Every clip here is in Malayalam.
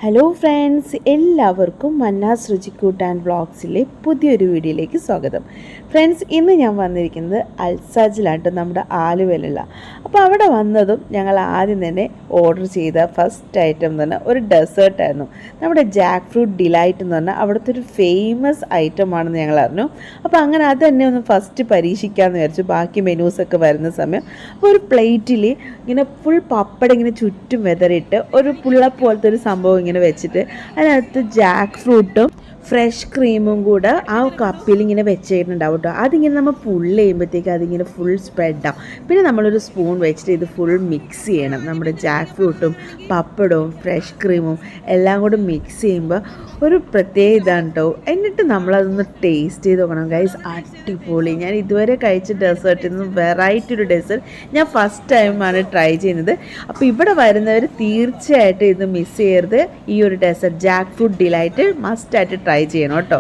ഹലോ ഫ്രണ്ട്സ്, എല്ലാവർക്കും മന്നാസ് രുചിക്കൂട്ട് ആൻഡ് വ്ളോഗ്സിലെ പുതിയൊരു വീഡിയോയിലേക്ക് സ്വാഗതം. ഫ്രണ്ട്സ്, ഇന്ന് ഞാൻ വന്നിരിക്കുന്നത് അൽസാജിലാട്ടോ, നമ്മുടെ ആലുവയിലുള്ള. അപ്പോൾ അവിടെ വന്നതും ഞങ്ങൾ ആദ്യം തന്നെ ഓർഡർ ചെയ്ത ഫസ്റ്റ് ഐറ്റം തന്നെ ഒരു ഡെസേർട്ടായിരുന്നു. നമ്മുടെ ജാക്ക് ഫ്രൂട്ട് ഡിലൈറ്റ് എന്ന് പറഞ്ഞാൽ അവിടുത്തെ ഒരു ഫേമസ് ഐറ്റമാണെന്ന് ഞങ്ങൾ അറിഞ്ഞു. അപ്പോൾ അങ്ങനെ അത് തന്നെ ഒന്ന് ഫസ്റ്റ് പരീക്ഷിക്കാമെന്ന് വിചാരിച്ചു, ബാക്കി മെനൂസൊക്കെ വരുന്ന സമയം. അപ്പോൾ ഒരു പ്ലേറ്റിൽ ഇങ്ങനെ ഫുൾ പപ്പടം ഇങ്ങനെ ചുറ്റും വെതറിയിട്ട് ഒരു പുള്ള പോലത്തെ ഒരു സംഭവം ഇങ്ങനെ വെച്ചിട്ട് അതിനകത്ത് ജാക്ക് ഫ്രൂട്ടും ഫ്രഷ് ക്രീമും കൂടെ ആ കപ്പിൽ ഇങ്ങനെ വെച്ചിട്ടുണ്ടാവും കേട്ടോ. അതിങ്ങനെ നമ്മൾ പുള്ള് ചെയ്യുമ്പോഴത്തേക്ക് അതിങ്ങനെ ഫുൾ സ്പ്രെഡാവും. പിന്നെ നമ്മളൊരു സ്പൂൺ വെച്ചിട്ട് ഇത് ഫുൾ മിക്സ് ചെയ്യണം. നമ്മുടെ ജാക്ക് ഫ്രൂട്ടും പപ്പടവും ഫ്രഷ് ക്രീമും എല്ലാം കൂടെ മിക്സ് ചെയ്യുമ്പോൾ ഒരു പ്രത്യേക ഇതാണ് കേട്ടോ. എന്നിട്ട് നമ്മളതൊന്ന് ടേസ്റ്റ് ചെയ്ത് നോക്കണം ഗൈസ്, അടിപൊളി. ഞാൻ ഇതുവരെ കഴിച്ച ഡെസേർട്ടിൽ നിന്ന് വെറൈറ്റി ഒരു ഡെസേർട്ട് ഞാൻ ഫസ്റ്റ് ടൈമാണ് ട്രൈ ചെയ്യുന്നത്. അപ്പോൾ ഇവിടെ വരുന്നവർ തീർച്ചയായിട്ടും ഇത് മിസ് ചെയ്യരുത്. ഈ ഒരു ഡെസേർട്ട് ജാക്ക് ഫ്രൂട്ട് ഡിലൈറ്റ് മസ്റ്റായിട്ട് ട്രൈ ചെയ്യണം കേട്ടോ.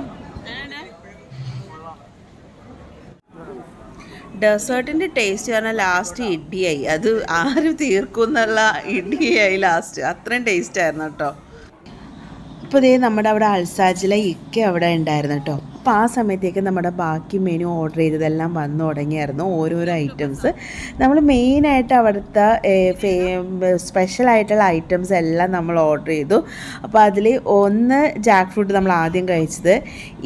ഡെസേർട്ടിൻ്റെ ടേസ്റ്റ് പറഞ്ഞാൽ ലാസ്റ്റ് ഇഡ്ഡിയായി, അത് ആരും തീർക്കും എന്നുള്ള ഇഡ്ഡിയായി ലാസ്റ്റ്, അത്രയും ടേസ്റ്റായിരുന്നു കേട്ടോ. അപ്പോൾ ഇതേ നമ്മുടെ അവിടെ അൽസാജിലെ ഇക്ക അവിടെ ഉണ്ടായിരുന്നു കേട്ടോ. അപ്പോൾ ആ സമയത്തേക്ക് നമ്മുടെ ബാക്കി മെനു ഓർഡർ ചെയ്തതെല്ലാം വന്നു തുടങ്ങിയായിരുന്നു, ഓരോരോ ഐറ്റംസ്. നമ്മൾ മെയിനായിട്ട് അവിടുത്തെ സ്പെഷ്യലായിട്ടുള്ള ഐറ്റംസ് എല്ലാം നമ്മൾ ഓർഡർ ചെയ്തു. അപ്പോൾ അതിൽ ഒന്ന് ജാക്ക് ഫ്രൂട്ട് നമ്മൾ ആദ്യം കഴിച്ചത്.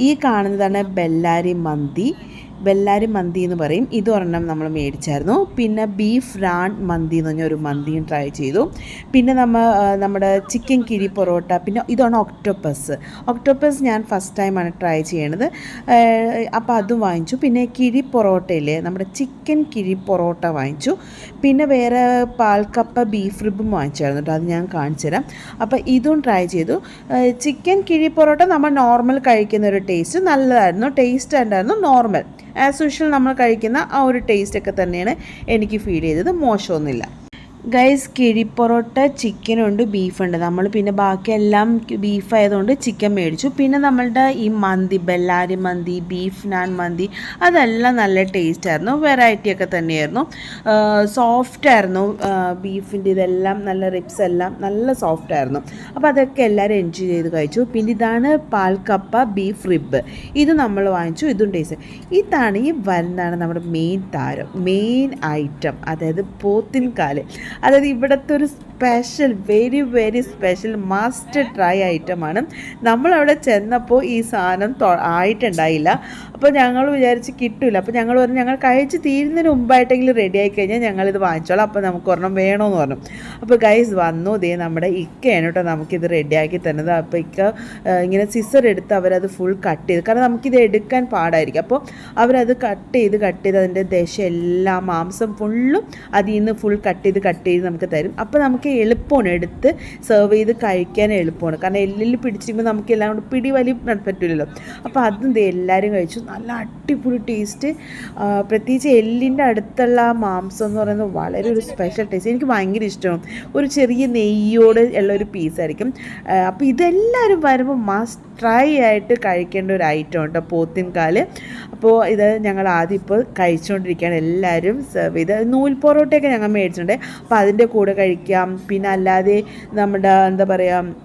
ഈ കാണുന്നതാണ് ബെല്ലാരി മന്തി എന്ന് പറയും. ഇതൊരെണ്ണം നമ്മൾ മേടിച്ചായിരുന്നു. പിന്നെ ബീഫ് റാൻ മന്തി എന്ന് പറഞ്ഞാൽ ഒരു മന്തിയും ട്രൈ ചെയ്തു. പിന്നെ നമ്മുടെ ചിക്കൻ കിരി പൊറോട്ട, പിന്നെ ഇതാണ് ഒക്ടോപ്പസ് ഞാൻ ഫസ്റ്റ് ടൈമാണ് ട്രൈ ചെയ്യണത്. അപ്പോൾ അതും വാങ്ങിച്ചു. പിന്നെ കിരി പൊറോട്ടയിൽ നമ്മുടെ ചിക്കൻ കിരി പൊറോട്ട വാങ്ങിച്ചു. പിന്നെ വേറെ പാൽക്കപ്പ ബീഫ് റിബും വാങ്ങിച്ചായിരുന്നു കേട്ടോ, അത് ഞാൻ കാണിച്ചു തരാം. അപ്പോൾ ഇതും ട്രൈ ചെയ്തു. ചിക്കൻ കിരി പൊറോട്ട നമ്മൾ നോർമൽ കഴിക്കുന്ന ഒരു ടേസ്റ്റ് നല്ലതായിരുന്നു, ടേസ്റ്റ് ഉണ്ടായിരുന്നു നോർമൽ ആസ് യൂഷ്വൽ നമ്മൾ കഴിക്കുന്ന ആ ഒരു ടേസ്റ്റൊക്കെ തന്നെയാണ് എനിക്ക് ഫീൽ ചെയ്തത്, മോശമൊന്നുമില്ല ഗൈസ്. കിഴി പൊറോട്ട ചിക്കനുണ്ട്, ബീഫുണ്ട്. നമ്മൾ പിന്നെ ബാക്കിയെല്ലാം ബീഫ് ആയതുകൊണ്ട് ചിക്കൻ മേടിച്ചു. പിന്നെ നമ്മളുടെ ഈ മന്തി, ബെല്ലാരി മന്തി, ബീഫ് നാൻ മന്തി, അതെല്ലാം നല്ല ടേസ്റ്റായിരുന്നു, വെറൈറ്റിയൊക്കെ തന്നെയായിരുന്നു. സോഫ്റ്റായിരുന്നു ബീഫിൻ്റെ ഇതെല്ലാം, നല്ല റിബ്സ് എല്ലാം നല്ല സോഫ്റ്റായിരുന്നു. അപ്പോൾ അതൊക്കെ എല്ലാവരും എൻജോയ് ചെയ്ത് കഴിച്ചു. പിന്നെ ഇതാണ് പാൽക്കപ്പ ബീഫ് റിബ്, ഇത് നമ്മൾ വാങ്ങിച്ചു, ഇതും ടേസ്റ്റ്. ഇതാണ് ഈ വരുന്നതാണ് നമ്മുടെ മെയിൻ താരം, മെയിൻ ഐറ്റം, അതായത് പോത്തിൻ കാല്. അതായത് ഇവിടുത്തെ ഒരു special, very very special must try ഐറ്റമാണ്. നമ്മളവിടെ ചെന്നപ്പോൾ ഈ സാധനം ആയിട്ടുണ്ടായില്ല. അപ്പോൾ ഞങ്ങൾ വിചാരിച്ച് കിട്ടില്ല. അപ്പോൾ ഞങ്ങൾ പറഞ്ഞു ഞങ്ങൾ കഴിച്ച് തീരുന്നതിന് മുമ്പായിട്ടെങ്കിലും റെഡി ആയി കഴിഞ്ഞാൽ ഞങ്ങളിത് വാങ്ങിച്ചോളാം, അപ്പോൾ നമുക്ക് ഒരെണ്ണം വേണമെന്ന് പറഞ്ഞു. അപ്പോൾ ഗൈസ് വന്നു, ദേ നമ്മുടെ ഇക്കയാണ് കേട്ടോ നമുക്കിത് റെഡിയാക്കി തന്നത്. അപ്പോൾ ഇക്ക ഇങ്ങനെ സിസർ എടുത്ത് അവരത് ഫുൾ കട്ട് ചെയ്ത്, കാരണം നമുക്കിത് എടുക്കാൻ പാടായിരിക്കും. അപ്പോൾ അവരത് കട്ട് ചെയ്ത് അതിൻ്റെ ദശ എല്ലാം മാംസം ഫുള്ളും അതിൽ നിന്ന് ഫുൾ കട്ട് ചെയ്ത് നമുക്ക് തരും. അപ്പോൾ നമുക്ക് എളുപ്പമാണ്, എടുത്ത് സെർവ് ചെയ്ത് കഴിക്കാൻ എളുപ്പമാണ്. കാരണം എല്ലിൽ പിടിച്ചിരിക്കുമ്പോൾ നമുക്ക് എല്ലാം കൊണ്ട് പിടി വലി പറ്റില്ലല്ലോ. അപ്പോൾ അതും എല്ലാവരും കഴിച്ചു, നല്ല അടിപൊളി ടേസ്റ്റ്. പ്രത്യേകിച്ച് എല്ലിൻ്റെ അടുത്തുള്ള ആ മാംസം എന്ന് പറയുന്നത് വളരെ ഒരു സ്പെഷ്യൽ ടേസ്റ്റ്, എനിക്ക് ഭയങ്കര ഇഷ്ടമാണ്. ഒരു ചെറിയ നെയ്യോട് ഉള്ളൊരു പീസായിരിക്കും. അപ്പോൾ ഇതെല്ലാവരും വരുമ്പോൾ മസ്റ്റ് ട്രൈ ആയിട്ട് കഴിക്കേണ്ട ഒരു ഐറ്റം ഉണ്ട് പോത്തിൻ കാല്. അപ്പോൾ ഇത് ഞങ്ങൾ ആദ്യം ഇപ്പോൾ കഴിച്ചുകൊണ്ടിരിക്കുകയാണ്, എല്ലാവരും സെർവ് ചെയ്ത്. നൂൽ പൊറോട്ടയൊക്കെ ഞങ്ങൾ മേടിച്ചിട്ടുണ്ട്, അപ്പോൾ അതിൻ്റെ കൂടെ കഴിക്കാം. പിന്നെ അല്ലാതെ നമ്മുടെ എന്താ പറയുക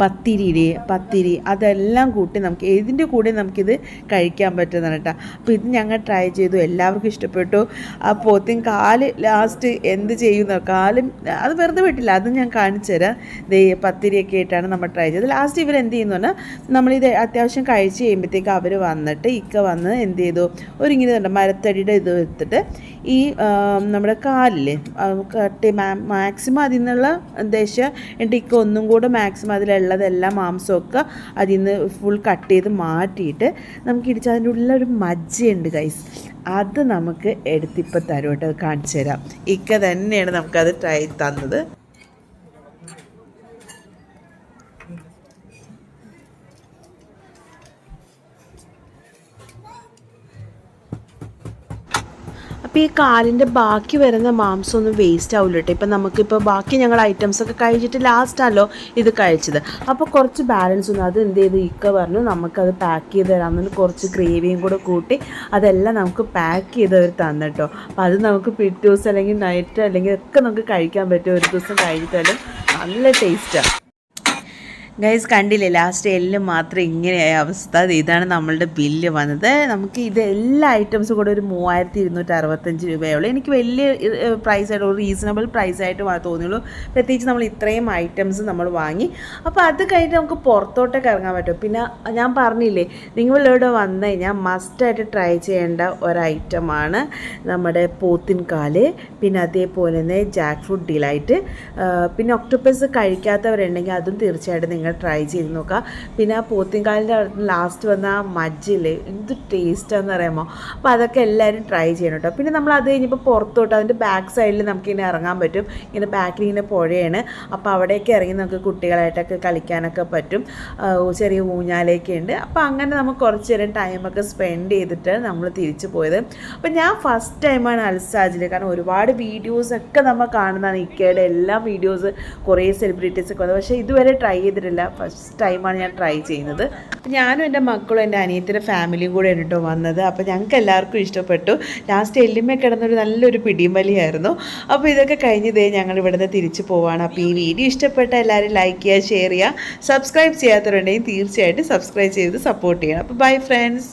പത്തിരി അതെല്ലാം കൂട്ടി നമുക്ക് ഏതിൻ്റെ കൂടെ നമുക്കിത് കഴിക്കാൻ പറ്റുന്നതാണ് കേട്ടോ. അപ്പോൾ ഇത് ഞങ്ങൾ ട്രൈ ചെയ്തു, എല്ലാവർക്കും ഇഷ്ടപ്പെട്ടു. ആ പോത്തിൻ കാല് ലാസ്റ്റ് എന്ത് ചെയ്യുന്ന കാലും അത് വെറുതെ വിട്ടില്ല, അത് ഞാൻ കാണിച്ചു തരാം. പത്തിരിയൊക്കെ ആയിട്ടാണ് നമ്മൾ ട്രൈ ചെയ്തത്. ലാസ്റ്റ് ഇവർ എന്ത് ചെയ്യുന്നു പറഞ്ഞാൽ നമ്മളിത് അത്യാവശ്യം കഴിച്ച് കഴിയുമ്പോഴത്തേക്ക് അവർ വന്നിട്ട് ഇക്ക വന്ന് എന്ത് ചെയ്തു, ഇങ്ങനെ മരത്തടിയുടെ ഇത് എടുത്തിട്ട് ഈ നമ്മുടെ കാലില്ലേ കട്ട് മാക്സിമം അതിൽ നിന്നുള്ള ദശ എന്നിട്ട് ഇക്ക ഒന്നും കൂടെ മാക്സിമം അതിലുള്ളതെല്ലാം മാംസമൊക്കെ അതിൽ നിന്ന് ഫുൾ കട്ട് ചെയ്ത് മാറ്റിയിട്ട് നമുക്ക് ഇടിച്ച് അതിൻ്റെ ഉള്ളിലൊരു മജ്ജയുണ്ട് ഗൈസ്, അത് നമുക്ക് എടുത്തിപ്പോൾ തരും കേട്ടോ, അത് കാണിച്ചു തരാം. ഇക്ക തന്നെയാണ് നമുക്കത് ട്രൈ തന്നത്. അപ്പോൾ ഈ കാലിൻ്റെ ബാക്കി വരുന്ന മാംസം ഒന്നും വേസ്റ്റ് ആവില്ല കേട്ടോ. ഇപ്പം നമുക്കിപ്പോൾ ബാക്കി ഞങ്ങൾ ഐറ്റംസൊക്കെ കഴിച്ചിട്ട് ലാസ്റ്റാണല്ലോ ഇത് കഴിച്ചത്. അപ്പോൾ കുറച്ച് ബാലൻസ് ഒന്നും അത് എന്ത് ചെയ്ത് ഇക്ക പറഞ്ഞു നമുക്കത് പാക്ക് ചെയ്ത് തരാമെന്ന്, കുറച്ച് ഗ്രേവിയും കൂടെ കൂട്ടി അതെല്ലാം നമുക്ക് പാക്ക് ചെയ്ത് അവർ തന്നിട്ടോ. അപ്പോൾ അത് നമുക്ക് പിറ്റേ ദിവസം അല്ലെങ്കിൽ നൈറ്റ് അല്ലെങ്കിൽ ഒക്കെ നമുക്ക് കഴിക്കാൻ പറ്റും, ഒരു ദിവസം കഴിഞ്ഞിട്ടാലും നല്ല ടേസ്റ്റാണ്. ഗൈസ് കണ്ടില്ലേ ലാസ്റ്റ് എല്ലിന് മാത്രം ഇങ്ങനെയായ അവസ്ഥ. ഇതാണ് നമ്മളുടെ ബില്ല് വന്നത്. നമുക്ക് ഇത് എല്ലാ ഐറ്റംസും കൂടെ ഒരു 3265 രൂപയുള്ളൂ. എനിക്ക് വലിയ പ്രൈസായിട്ട് ഒരു റീസണബിൾ പ്രൈസായിട്ട് തോന്നിയുള്ളൂ. പ്രത്യേകിച്ച് നമ്മൾ ഇത്രയും ഐറ്റംസ് നമ്മൾ വാങ്ങി. അപ്പോൾ അത് കഴിഞ്ഞിട്ട് നമുക്ക് പുറത്തോട്ടൊക്കെ ഇറങ്ങാൻ പറ്റും. പിന്നെ ഞാൻ പറഞ്ഞില്ലേ നിങ്ങളിവിടെ വന്നു കഴിഞ്ഞാൽ മസ്റ്റായിട്ട് ട്രൈ ചെയ്യേണ്ട ഒരു ഐറ്റമാണ് നമ്മുടെ പോത്തിൻകാല്, പിന്നെ അതേപോലെ തന്നെ ജാക്ക് ഫ്രൂട്ട് ഡിലൈറ്റ്, പിന്നെ ഒക്ടോപ്പസ് കഴിക്കാത്തവരുണ്ടെങ്കിൽ അതും തീർച്ചയായിട്ടും നിങ്ങൾ ട്രൈ ചെയ്ത് നോക്കുക. പിന്നെ ആ പോത്തിൻകാലിൻ്റെ ലാസ്റ്റ് വന്ന ആ മജ്ജില്ലേ എന്ത് ടേസ്റ്റാന്ന് അറിയാമോ. അപ്പോൾ അതൊക്കെ എല്ലാവരും ട്രൈ ചെയ്യണം കേട്ടോ. പിന്നെ നമ്മൾ അത് കഴിഞ്ഞപ്പോൾ പുറത്തോട്ട് അതിൻ്റെ ബാക്ക് സൈഡിൽ നമുക്കിങ്ങനെ ഇറങ്ങാൻ പറ്റും. ഇങ്ങനെ ബാക്കിൽ ഇങ്ങനെ പുഴയാണ്. അപ്പോൾ അവിടേക്ക് ഇറങ്ങി നമുക്ക് കുട്ടികളായിട്ടൊക്കെ കളിക്കാനൊക്കെ പറ്റും. ചെറിയ ഊഞ്ഞാലൊക്കെ ഉണ്ട്. അപ്പോൾ അങ്ങനെ നമുക്ക് കുറച്ച് നേരം ടൈമൊക്കെ സ്പെൻഡ് ചെയ്തിട്ട് നമ്മൾ തിരിച്ചു പോയത്. അപ്പോൾ ഞാൻ ഫസ്റ്റ് ടൈമാണ് അൽസാജിൽ. കാരണം ഒരുപാട് വീഡിയോസൊക്കെ നമ്മൾ കാണുന്നതാണ് ഇക്കയുടെ എല്ലാ വീഡിയോസ്, കുറേ സെലിബ്രിറ്റീസൊക്കെ വന്നത്. പക്ഷേ ഇതുവരെ ട്രൈ ചെയ്തിട്ടില്ല. ഫസ്റ്റ് ടൈമാണ് ഞാൻ ട്രൈ ചെയ്യുന്നത്. ഞാനും എൻ്റെ മക്കളും എൻ്റെ അനിയത്തിൻ്റെ ഫാമിലിയും കൂടെ കേട്ടോ വന്നത്. അപ്പോൾ ഞങ്ങൾക്ക് എല്ലാവർക്കും ഇഷ്ടപ്പെട്ടു. ലാസ്റ്റ് എല്ലിമ്മ കിടന്നൊരു നല്ലൊരു പിടിയും വലിയായിരുന്നു. അപ്പോൾ ഇതൊക്കെ കഴിഞ്ഞതേ ഞങ്ങൾ ഇവിടുന്ന് തിരിച്ചു പോവാണ്. അപ്പോൾ ഈ വീഡിയോ ഇഷ്ടപ്പെട്ട എല്ലാവരും ലൈക്ക് ചെയ്യുക, ഷെയർ ചെയ്യുക, സബ്സ്ക്രൈബ് ചെയ്യാത്തവരുണ്ടെങ്കിൽ തീർച്ചയായിട്ടും സബ്സ്ക്രൈബ് ചെയ്ത് സപ്പോർട്ട് ചെയ്യണം. അപ്പോൾ ബൈ ഫ്രണ്ട്സ്.